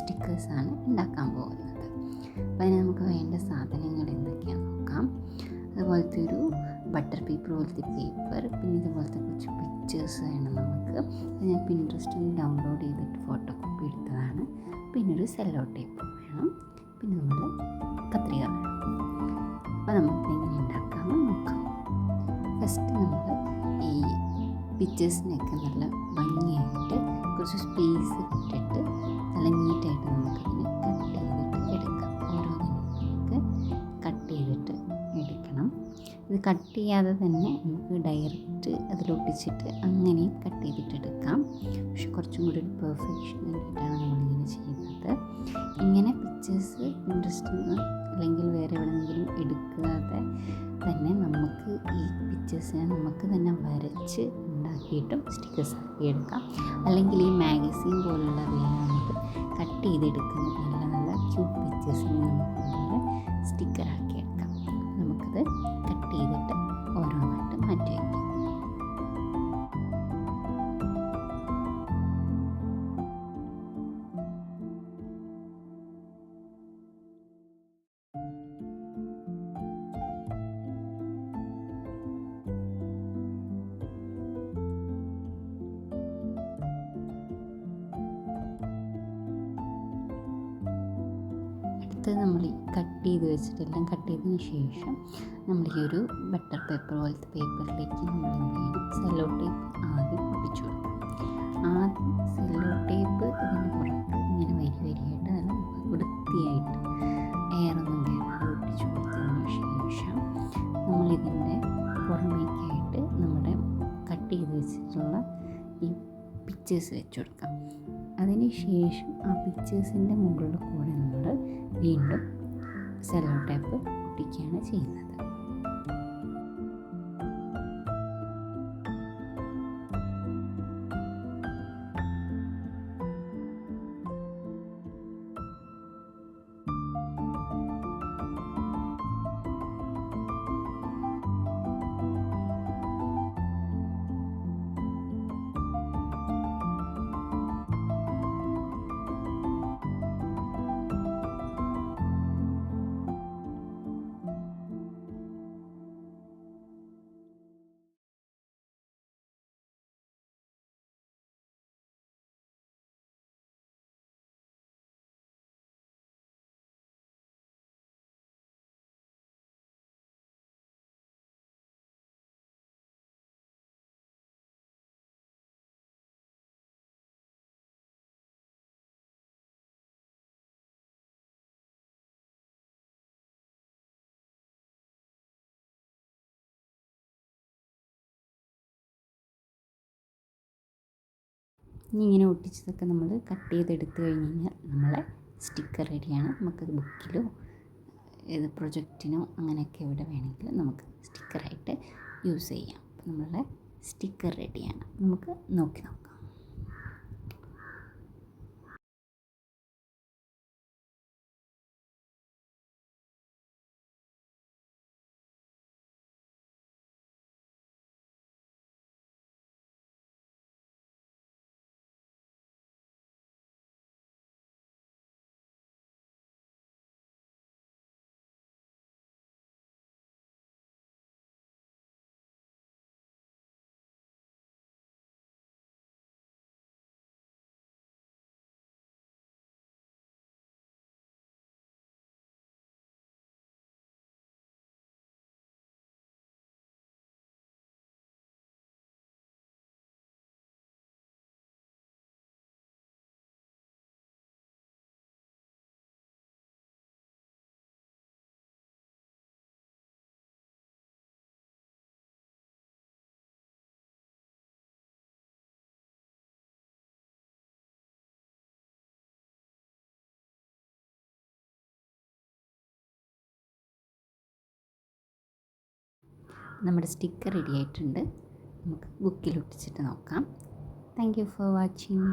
സ്റ്റിക്കേഴ്സാണ് ഉണ്ടാക്കാൻ പോകുന്നത്. അപ്പോൾ അതിന് നമുക്ക് വേണ്ട സാധനങ്ങൾ എന്തൊക്കെയാണെന്ന് നോക്കാം. അതുപോലത്തെ ഒരു ബട്ടർ പേപ്പർ പോലത്തെ പേപ്പർ, പിന്നെ ഇതുപോലത്തെ കുറച്ച് പിക്ചേഴ്സ് വേണം നമുക്ക്. അത് ഞാൻ പിൻട്രസ്റ്റിൽ നിന്ന് ഡൗൺലോഡ് ചെയ്തിട്ട് ഫോട്ടോ കോപ്പി എടുത്തതാണ്. പിന്നെ ഒരു സെല്ലോ ടേപ്പ് വേണം, പിന്നെ നമ്മൾ കത്രിക വേണം. അപ്പോൾ നമുക്ക് എങ്ങനെ ഉണ്ടാക്കാമെന്ന് നോക്കാം. ഫസ്റ്റ് നമ്മൾ ഈ പിക്ചേഴ്സിനൊക്കെ നല്ല ഭംഗിയായിട്ട് കുറച്ച് സ്പേസ് ഇട്ടിട്ട് നല്ല നീറ്റായിട്ട് നമുക്കതിനെ കട്ട് ചെയ്തിട്ട് എടുക്കാം. ഓരോന്നിനും നമുക്ക് കട്ട് ചെയ്തിട്ട് എടുക്കണം. ഇത് കട്ട് ചെയ്യാതെ തന്നെ നമുക്ക് ഡയറക്റ്റ് അതിലൊട്ടിച്ചിട്ട് അങ്ങനെയും കട്ട് ചെയ്തിട്ട് എടുക്കാം. പക്ഷെ കുറച്ചും കൂടി ഒരു പെർഫെക്ഷൻ വേണ്ടിയിട്ടാണ് നമ്മളിങ്ങനെ ചെയ്യുന്നത്. ഇങ്ങനെ പിക്ചേഴ്സ് ഇൻട്രസ്റ്റ് അല്ലെങ്കിൽ വേറെ എവിടെയെങ്കിലും എടുക്കാതെ തന്നെ നമുക്ക് ഈ പിക്ചേഴ്സിനെ നമുക്ക് തന്നെ വരച്ച് ഉണ്ടാക്കിയിട്ടും സ്റ്റിക്കേഴ്സ് ആക്കി എടുക്കാം. അല്ലെങ്കിൽ ഈ മാഗസീൻ പോലുള്ളവയെല്ലാം നമുക്ക് കട്ട് ചെയ്തെടുക്കുന്ന നല്ല നല്ല ക്യൂട്ട് പിക്ചേഴ്സിനെ നമുക്ക് ഇതുപോലെ സ്റ്റിക്കറാക്കി എടുക്കാം. നമുക്കത് കട്ട് ചെയ്തിട്ട് ഓരോന്നായിട്ട് മാറ്റി വയ്ക്കാം. നമ്മൾ ഈ കട്ട് ചെയ്ത് വെച്ചിട്ടെല്ലാം കട്ട് ചെയ്തതിന് ശേഷം നമ്മൾ ഈ ഒരു ബട്ടർ പേപ്പർ പോലത്തെ പേപ്പറിലേക്ക് നമ്മൾ എന്ത് ചെയ്യണം, സെല്ലോ ടേപ്പ് ആദ്യം ഒട്ടിച്ചു കൊടുക്കും. ആദ്യം സെല്ലോ ടേപ്പ് ഇതിന് പുറത്ത് ഇങ്ങനെ വരിയായിട്ട് നല്ല വൃത്തിയായിട്ട് എയറൊന്നും കയറാതെ ഒട്ടിച്ചു കൊടുത്തതിന് ശേഷം നമ്മളിതിൻ്റെ പുറമേക്കായിട്ട് നമ്മുടെ കട്ട് ചെയ്ത് വെച്ചിട്ടുള്ള ഈ പിക്ചേഴ്സ് വെച്ച് കൊടുക്കാം. അതിന് ശേഷം ആ പിക്ചേഴ്സിൻ്റെ മുകളിൽ കൂടെ നമ്മൾ വീണ്ടും സെല്ലോ ടേപ്പ് ഒട്ടിക്കുകയാണ് ചെയ്യുന്നത്. ഇനി ഇങ്ങനെ ഒട്ടിച്ചതൊക്കെ നമ്മൾ കട്ട് ചെയ്തെടുത്ത് കഴിഞ്ഞ് കഴിഞ്ഞാൽ നമ്മളെ സ്റ്റിക്കർ റെഡിയാണ്. നമുക്കത് ബുക്കിലോ ഏത് പ്രൊജക്റ്റിനോ അങ്ങനെയൊക്കെ എവിടെ വേണമെങ്കിലും നമുക്ക് സ്റ്റിക്കറായിട്ട് യൂസ് ചെയ്യാം. അപ്പോൾ നമ്മളുടെ സ്റ്റിക്കർ റെഡിയാണ്. നമുക്ക് നോക്കാം. നമ്മുടെ സ്റ്റിക്കർ റെഡി ആയിട്ടുണ്ട്. നമുക്ക് ബുക്കിൽ ഒട്ടിച്ചിട്ട് നോക്കാം. Thank you for watching.